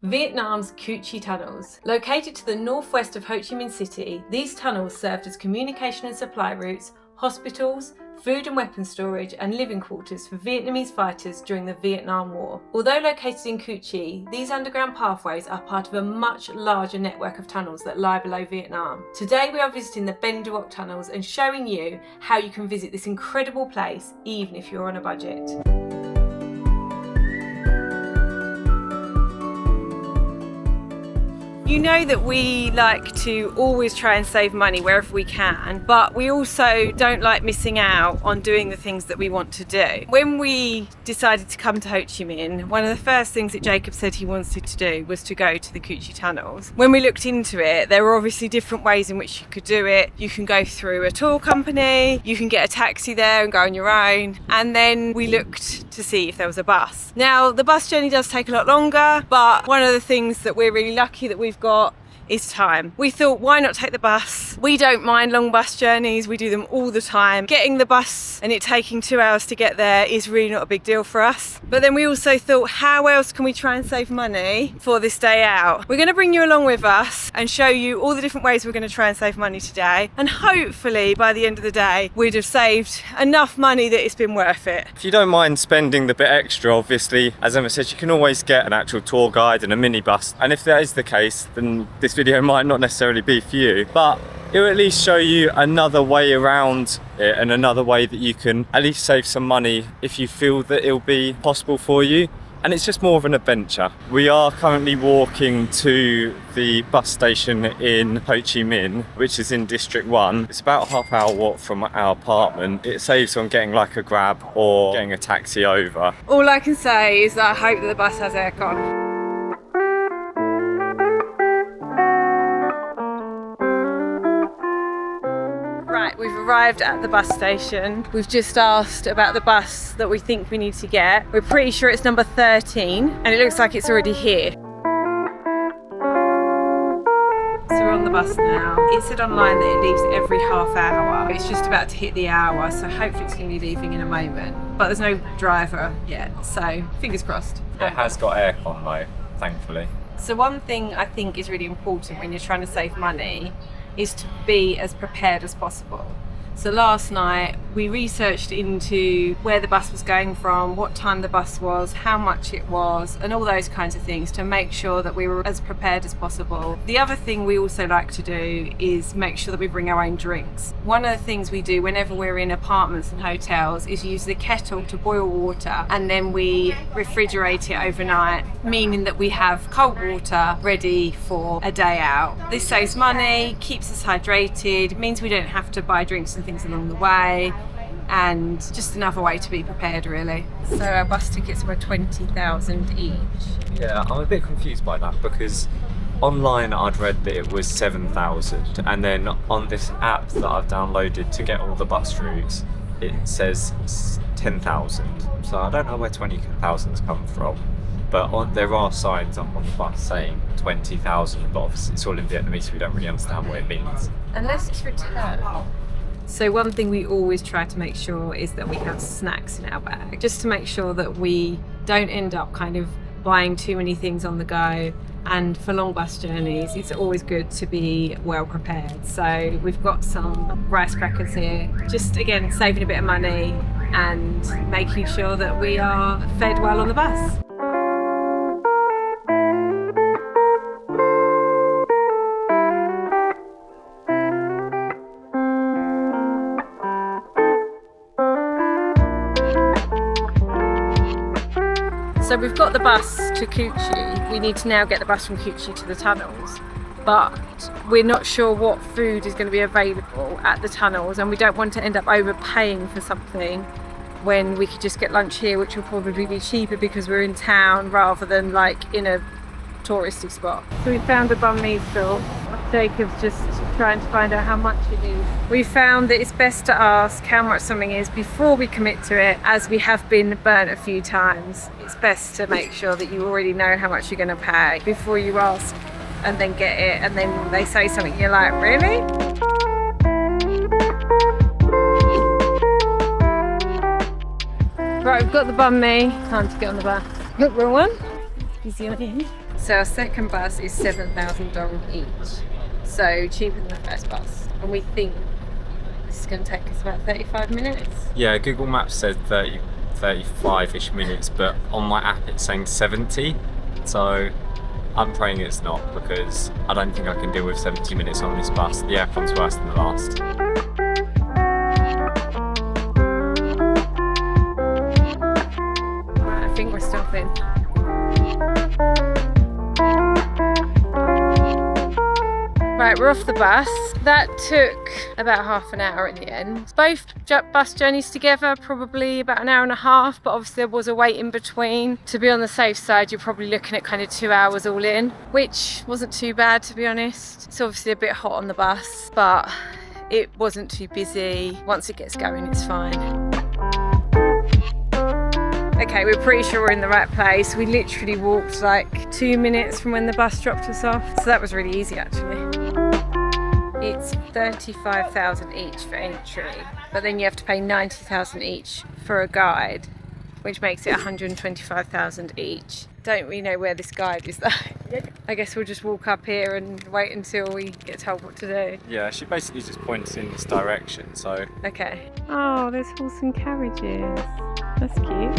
Vietnam's Cu Chi tunnels. Located to the northwest of Ho Chi Minh City, these tunnels served as communication and supply routes, hospitals, food and weapons storage and living quarters for Vietnamese fighters during the Vietnam War. Although located in Cu Chi, these underground pathways are part of a much larger network of tunnels that lie below Vietnam. Today we are visiting the Ben Duoc tunnels and showing you how you can visit this incredible place even if you're on a budget. You know that we like to always try and save money wherever we can, but we also don't like missing out on doing the things that we want to do. When we decided to come to Ho Chi Minh, one of the first things that Jacob said he wanted to do was to go to the Cu Chi tunnels. When we looked into it, there were obviously different ways in which you could do it. You can go through a tour company, you can get a taxi there and go on your own, and then we looked to see if there was a bus. Now, the bus journey does take a lot longer, but one of the things that we're really lucky that we've got is time. We thought, why not take the bus? We don't mind long bus journeys, we do them all the time. Getting the bus and it taking 2 hours to get there is really not a big deal for us. But then we also thought, how else can we try and save money for this day out? We're going to bring you along with us and show you all the different ways we're going to try and save money today. And hopefully by the end of the day, we'd have saved enough money that it's been worth it. If you don't mind spending the bit extra, obviously, as Emma said, you can always get an actual tour guide and a minibus. And if that is the case, then this video might not necessarily be for you, but it will at least show you another way around it and another way that you can at least save some money if you feel that it'll be possible for you. And it's just more of an adventure. We are currently walking to the bus station in Ho Chi Minh, which is in District 1. It's about a half-hour walk from our apartment. It saves on getting like a grab or getting a taxi over. All I can say is that I hope that the bus has aircon. We've arrived at the bus station. We've just asked about the bus that we think we need to get. We're pretty sure it's number 13 and it looks like it's already here. So we're on the bus now. It said online that it leaves every half hour. It's just about to hit the hour, so hopefully it's going to be leaving in a moment. But there's no driver yet, so fingers crossed. It has got aircon though, thankfully. So one thing I think is really important when you're trying to save money is to be as prepared as possible. So last night we researched into where the bus was going from, what time the bus was, how much it was, and all those kinds of things to make sure that we were as prepared as possible. The other thing we also like to do is make sure that we bring our own drinks. One of the things we do whenever we're in apartments and hotels is use the kettle to boil water and then we refrigerate it overnight, meaning that we have cold water ready for a day out. This saves money, keeps us hydrated, means we don't have to buy drinks and things along the way, and just another way to be prepared really. So our bus tickets were 20,000 each. Yeah, I'm a bit confused by that because online I'd read that it was 7,000 and then on this app that I've downloaded to get all the bus routes it says 10,000, so I don't know where 20,000's come from, but there are signs up on the bus saying 20,000, but obviously it's all in Vietnamese so we don't really understand what it means. Unless it's return. So one thing we always try to make sure is that we have snacks in our bag, just to make sure that we don't end up kind of buying too many things on the go. And for long bus journeys, it's always good to be well prepared. So we've got some rice crackers here, just again, saving a bit of money and making sure that we are fed well on the bus. So we've got the bus to Cu Chi. We need to now get the bus from Cu Chi to the tunnels. But we're not sure what food is going to be available at the tunnels and we don't want to end up overpaying for something when we could just get lunch here, which will probably be cheaper because we're in town rather than like in a touristy spot. So we found a banh mi stall. Jacob's just trying to find out how much it is. We found that it's best to ask how much something is before we commit to it, as we have been burnt a few times. It's best to make sure that you already know how much you're going to pay before you ask and then get it and then they say something you're like, really? Right, we've got the banh mi. Time to get on the bus. Look, wrong one. Easy on in. So our second bus is $7,000 each. So cheaper than the first bus. And we think this is going to take us about 35 minutes. Yeah, Google Maps said 35-ish minutes, but on my app it's saying 70. So I'm praying it's not, because I don't think I can deal with 70 minutes on this bus. The aircon's worse than the last. Right, I think we're stopping. Right, we're off the bus. That took about half an hour in the end. Both bus journeys together, probably about an hour and a half, but obviously there was a wait in between. To be on the safe side, you're probably looking at kind of 2 hours all in, which wasn't too bad, to be honest. It's obviously a bit hot on the bus, but it wasn't too busy. Once it gets going, it's fine. Okay, we're pretty sure we're in the right place. We literally walked like 2 minutes from when the bus dropped us off, so that was really easy actually. It's 35,000 each for entry, but then you have to pay 90,000 each for a guide, which makes it 125,000 each. Don't really know where this guide is though. I guess we'll just walk up here and wait until we get told what to do. Yeah, she basically just points in this direction, so... Okay. Oh, there's horse and carriages. That's cute.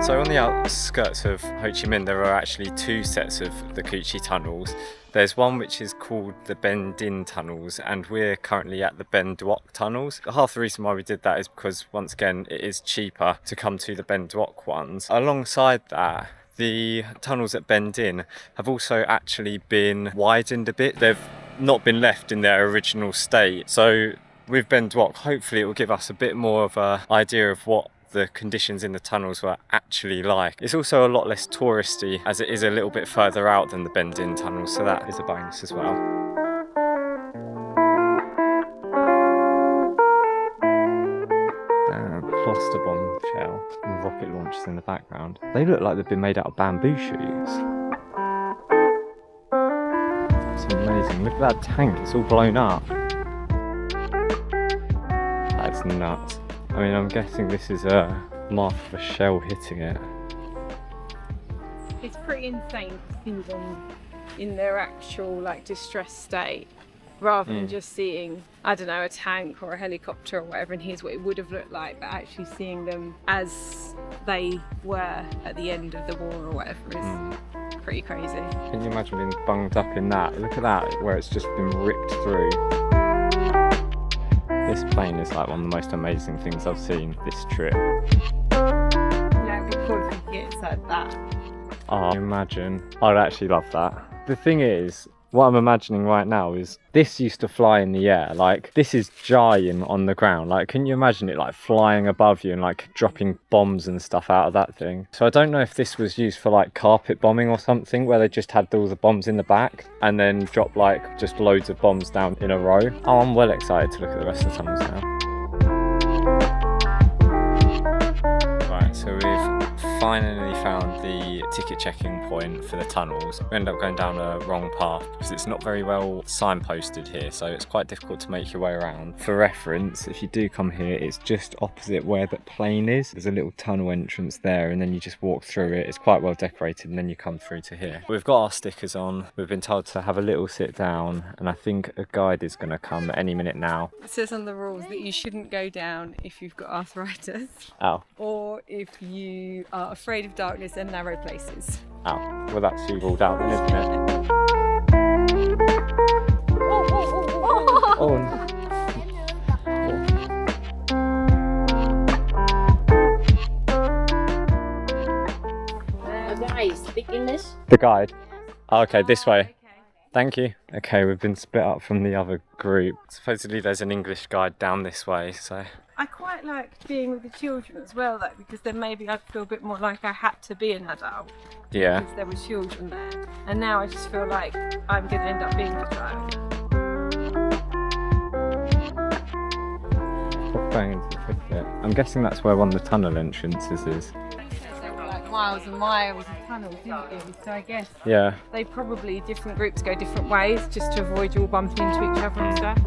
So on the outskirts of Ho Chi Minh there are actually two sets of the Cuchi tunnels. There's one which is called the Ben Din tunnels, and we're currently at the Ben Duoc tunnels. Half the reason why we did that is because, once again, it is cheaper to come to the Ben Duoc ones. Alongside that, the tunnels at Ben Din have also actually been widened a bit. They've not been left in their original state. So with Ben Duoc, hopefully it will give us a bit more of an idea of what the conditions in the tunnels were actually like. It's also a lot less touristy, as it is a little bit further out than the Ben Din tunnel, so that is a bonus as well. Cluster bomb shell and rocket launchers in the background. They look like they've been made out of bamboo shoots. It's amazing. Look at that tank, it's all blown up. That's nuts. I mean, I'm guessing this is a mark of a shell hitting it. It's pretty insane to see them in their actual distressed state, rather than just seeing, I don't know, a tank or a helicopter or whatever, and here's what it would have looked like, but actually seeing them as they were at the end of the war or whatever is pretty crazy. Can you imagine being bunged up in that? Look at that, where it's just been ripped through. This plane is like one of the most amazing things I've seen this trip. Yeah, it'd be cool if we could get inside that. Oh, imagine. I'd actually love that. The thing is, what I'm imagining right now is this used to fly in the air. This is giant on the ground. Can you imagine it flying above you and dropping bombs and stuff out of that thing? So I don't know if this was used for carpet bombing or something, where they just had all the bombs in the back and then drop just loads of bombs down in a row. Oh, I'm well excited to look at the rest of the tunnels now. Right, so we've finally found the ticket checking point for the tunnels. We ended up going down a wrong path because it's not very well signposted here, so it's quite difficult to make your way around. For reference, if you do come here, it's just opposite where that plane is. There's a little tunnel entrance there, and then you just walk through it. It's quite well decorated, and then you come through to here. We've got our stickers on. We've been told to have a little sit down, and I think a guide is going to come at any minute now. It says on the rules that you shouldn't go down if you've got arthritis. Oh. Or if you are afraid of darkness and narrow places. Oh, well that's you ruled out then, isn't it? Oh. The guy speak English? The guide? Oh, okay, this way. Thank you. Okay, we've been split up from the other group. Supposedly there's an English guide down this way, so... I quite liked being with the children as well though, because then maybe I'd feel a bit more like I had to be an adult. Yeah. Because there were children there. And now I just feel like I'm going to end up being the child. Stop going into the thick bit. I'm guessing that's where one of the tunnel entrances is. There were miles and miles of tunnels, didn't you? So I guess they probably, different groups go different ways just to avoid you all bumping into each other and stuff.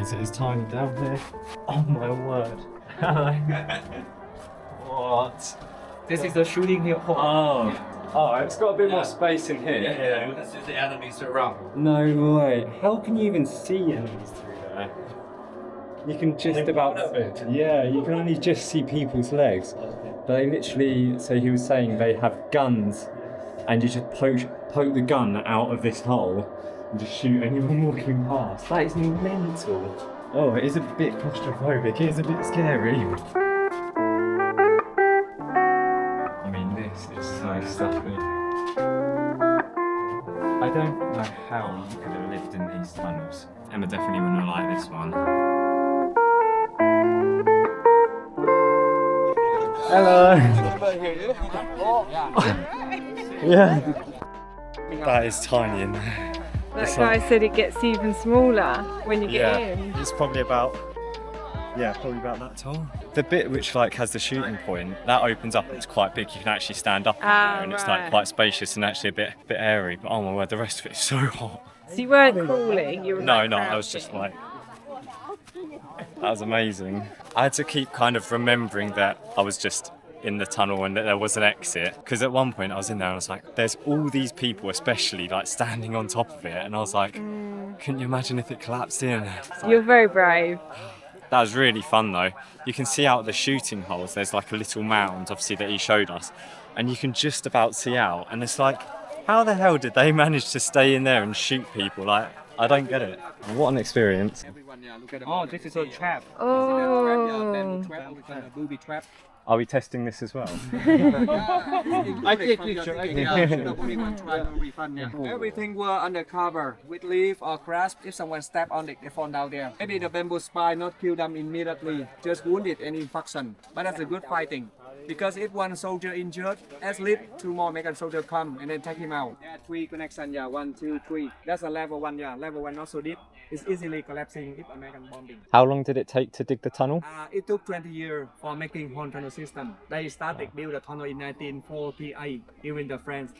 Is it as tiny down there? Oh my word. Hello. What? This is the shooting hill. Oh, it's got a bit more space in here. Yeah, this is the enemies around. No way. How can you even see enemies through there? You can just about... Yeah, you can only just see people's legs. But they literally, so he was saying they have guns and you just poke the gun out of this hole and just shoot anyone walking past. That is mental. Oh, it is a bit claustrophobic. It is a bit scary. I mean, this is so stuffy. I don't know how you could have lived in these tunnels. Emma definitely wouldn't have liked this one. Hello. Yeah. That is tiny in there. That guy said it gets even smaller when you get in. It's probably about that tall. The bit which like has the shooting point, that opens up and it's quite big. You can actually stand up in there and it's like quite spacious and actually a bit airy. But oh my word, the rest of it is so hot. So you weren't crawling, you were No, like I was just like, that was amazing. I had to keep kind of remembering that I was just in the tunnel and that there was an exit, because at one point I was in there and I was like, there's all these people especially like standing on top of it, and I was like, couldn't you imagine if it collapsed in? Like, You're very brave. that was really fun though. You can see out the shooting holes, there's like a little mound obviously that he showed us, and you can just about see out, and it's like, how the hell did they manage to stay in there and shoot people? Like, I don't get it. What an experience. Oh, this is a trap. Oh. Booby trap. Are we testing this as well? I take picture. Everything were undercover with leaf or grass. If someone step on it, they fall down there. Maybe the bamboo spine not kill them immediately, just wounded and infection. But that's a good fighting. Because if one soldier injured, as lead, 2 more American soldiers come and then take him out. 3 connection, 1, 2, 3. That's a level 1, Level 1 not so deep. It's easily collapsing if American bombing. How long did it take to dig the tunnel? It took 20 years for making whole tunnel system. They started build the tunnel in 1948 during the French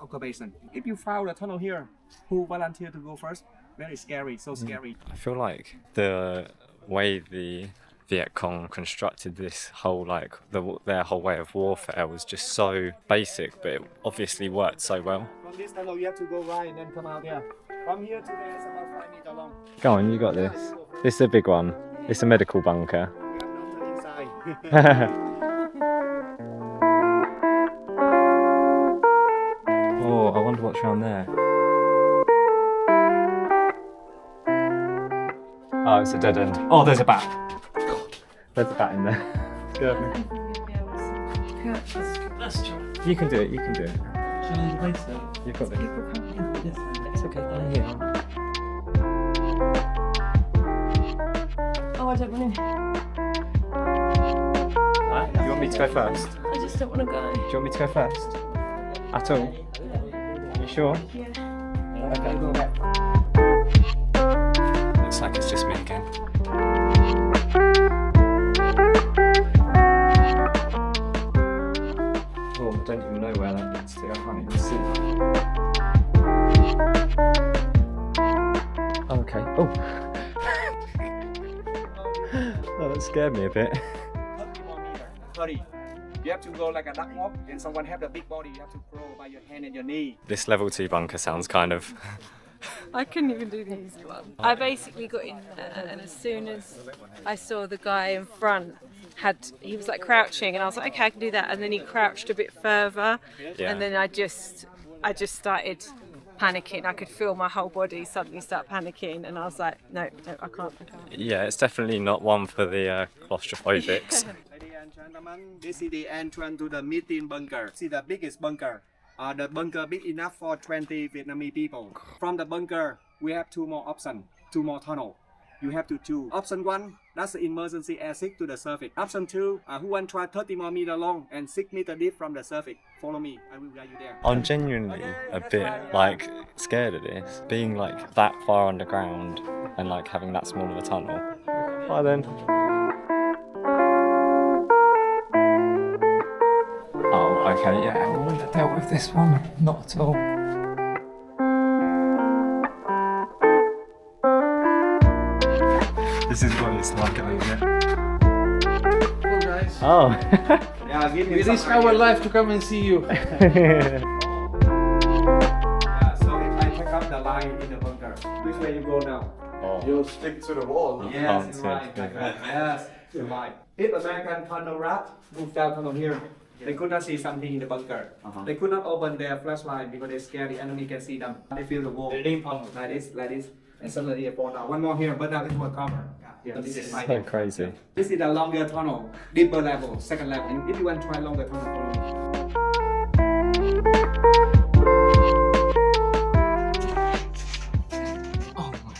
occupation. If you found a tunnel here, who volunteer to go first? Very scary, so scary. I feel like the way the Viet Cong constructed this whole, like, their whole way of warfare was just so basic, but it obviously worked so well. From this tunnel, you have to go right and then come out there. From here to there is about 5 meters long. Go on, you got this. This is a big one. It's a medical bunker. Oh, I wonder what's around there. Oh, it's a dead end. Oh, there's a bat. There's a bat in there. Scared me. You can do it, you can do it. You've got this. It's okay, I'm here. Oh, I don't want to. You want me to go first? I just don't want to go. Do you want me to go first? At all? You sure? Yeah. Okay, go back. Looks like it's just me again. Oh, I don't even know where that leads to. I can't even see. Oh, okay. Oh. Oh, that scared me a bit. 30. You have to go like a duck walk, and someone have the big body. You have to throw by your hand and your knee. This level 2 bunker sounds kind of... I couldn't even do the easy one. I basically got in there, and as soon as I saw the guy in front, he was like crouching, and I was like, okay, I can do that. And then he crouched a bit further, and then I just started panicking. I could feel my whole body suddenly start panicking, and I was like, no, I can't. Yeah, it's definitely not one for the claustrophobics. Ladies and gentlemen, this is the entrance to the meeting bunker. See the biggest bunker. The bunker big enough for 20 Vietnamese people. From the bunker, we have 2 more options, 2 more tunnels. You have to choose. Option 1, that's the emergency exit to the surface. Option 2, who want to try 30 more meters long and 6 meters deep from the surface. Follow me, I will guide you there. I'm genuinely a bit like scared of this, being like that far underground and like having that small of a tunnel. Bye then. Oh, okay, yeah, I wouldn't have dealt with this one, not at all. This is what it's like over here. Hello guys. Oh. Yeah, give me We risk our life to come and see you. Yeah, so if I pick up the line in the bunker, which way you go now? You stick to the wall. Yes, it's right. Yes, you're right. If American tunnel rat move down tunnel here, they could not see something in the bunker. They could not open their flashlight because they scared the enemy can see them. They feel the wall like this, and suddenly they fall down. One more here, but now this will cover. Yeah, this is So crazy. This is a longer tunnel, deeper level, second level. And if you want to try longer tunnel, follow me. Oh my.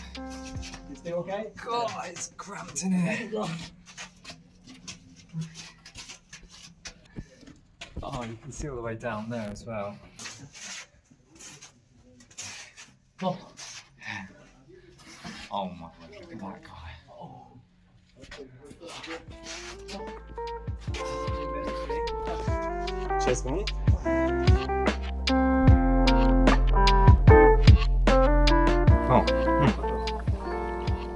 You still okay? God, it's cramped in here. Oh, you can see all the way down there as well. Oh. Oh my God, look at that guy. Cheers, mate. Oh,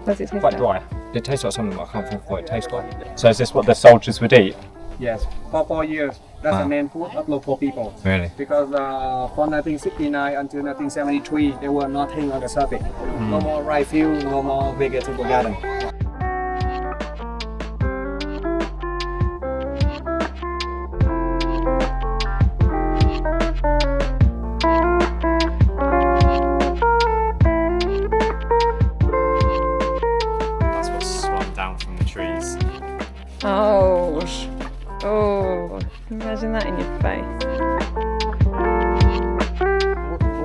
Does it taste quite dry. It tastes like something I can't think of what it tastes like. So is this what the soldiers would eat? Yes, for 4 years. That's the main food of local people. Really? Because from 1969 until 1973, there were nothing on the surface. No more rice field, no more vegetable garden. That's what's swung down from the trees. Oh, oh! Imagine that in your face.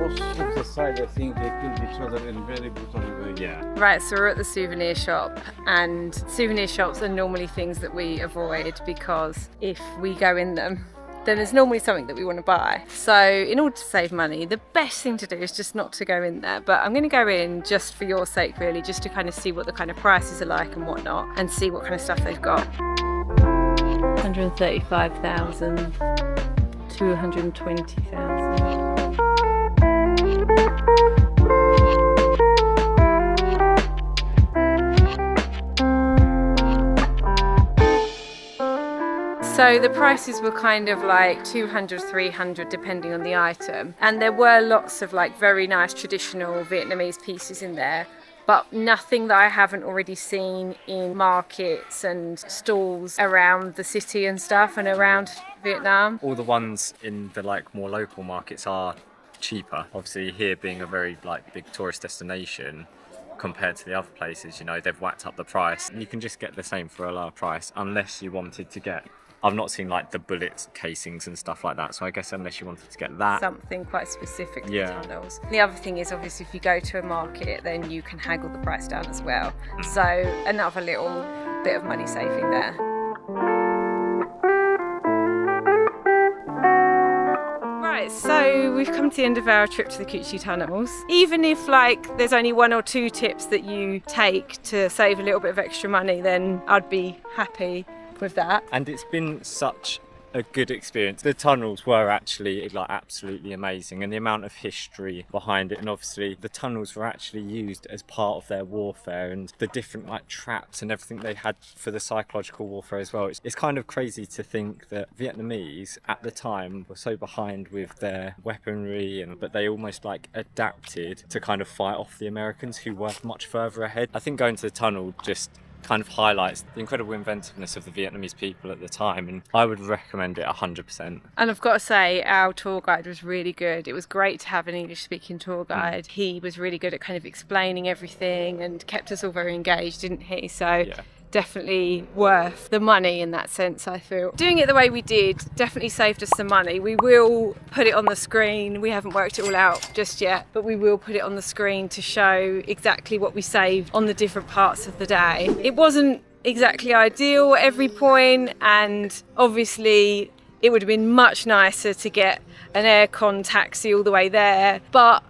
Both of the side, I think they killed each other in very brutal way. Yeah. Right, so we're at the souvenir shop, and souvenir shops are normally things that we avoid because if we go in them, then there's normally something that we want to buy. So in order to save money, the best thing to do is just not to go in there. But I'm going to go in just for your sake, really, just to kind of see what the kind of prices are like and whatnot, and see what kind of stuff they've got. 135,000 to 120,000. So the prices were kind of like 200, 300 depending on the item. And there were lots of like very nice traditional Vietnamese pieces in there, but nothing that I haven't already seen in markets and stalls around the city and stuff and around Vietnam. All the ones in the like more local markets are cheaper. Obviously here being a very like big tourist destination, compared to the other places, you know, they've whacked up the price. And you can just get the same for a lower price unless you wanted to get, I've not seen like the bullet casings and stuff like that, so I guess unless you wanted to get that. Something quite specific for Yeah. tunnels. The other thing is obviously if you go to a market then you can haggle the price down as well. So another little bit of money saving there. Right, so we've come to the end of our trip to the Cuchitunnel tunnels. Even if like there's only 1 or 2 tips that you take to save a little bit of extra money, then I'd be happy with that. And it's been such a good experience. The tunnels were actually like absolutely amazing, and the amount of history behind it, and obviously the tunnels were actually used as part of their warfare, and the different like traps and everything they had for the psychological warfare as well. It's kind of crazy to think that Vietnamese at the time were so behind with their weaponry, but they almost like adapted to kind of fight off the Americans who were much further ahead. I think going to the tunnel just kind of highlights the incredible inventiveness of the Vietnamese people at the time, and I would recommend it 100%. And I've got to say, our tour guide was really good. It was great to have an English-speaking tour guide. He was really good at kind of explaining everything and kept us all very engaged, didn't he? So Yeah. definitely worth the money in that sense, I feel. Doing it the way we did definitely saved us some money. We will put it on the screen. We haven't worked it all out just yet, but we will put it on the screen to show exactly what we saved on the different parts of the day. It wasn't exactly ideal at every point, and obviously it would have been much nicer to get an aircon taxi all the way there, but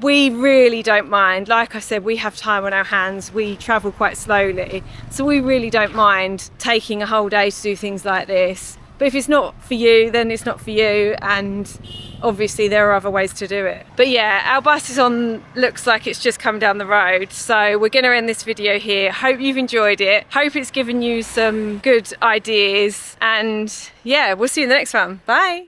we really don't mind. Like I said, we have time on our hands, we travel quite slowly, so we really don't mind taking a whole day to do things like this. But if it's not for you, then it's not for you, and obviously there are other ways to do it. But yeah, our bus is on, looks like it's just come down the road, so we're going to end this video here. Hope you've enjoyed it, hope it's given you some good ideas, and yeah, we'll see you in the next one. Bye.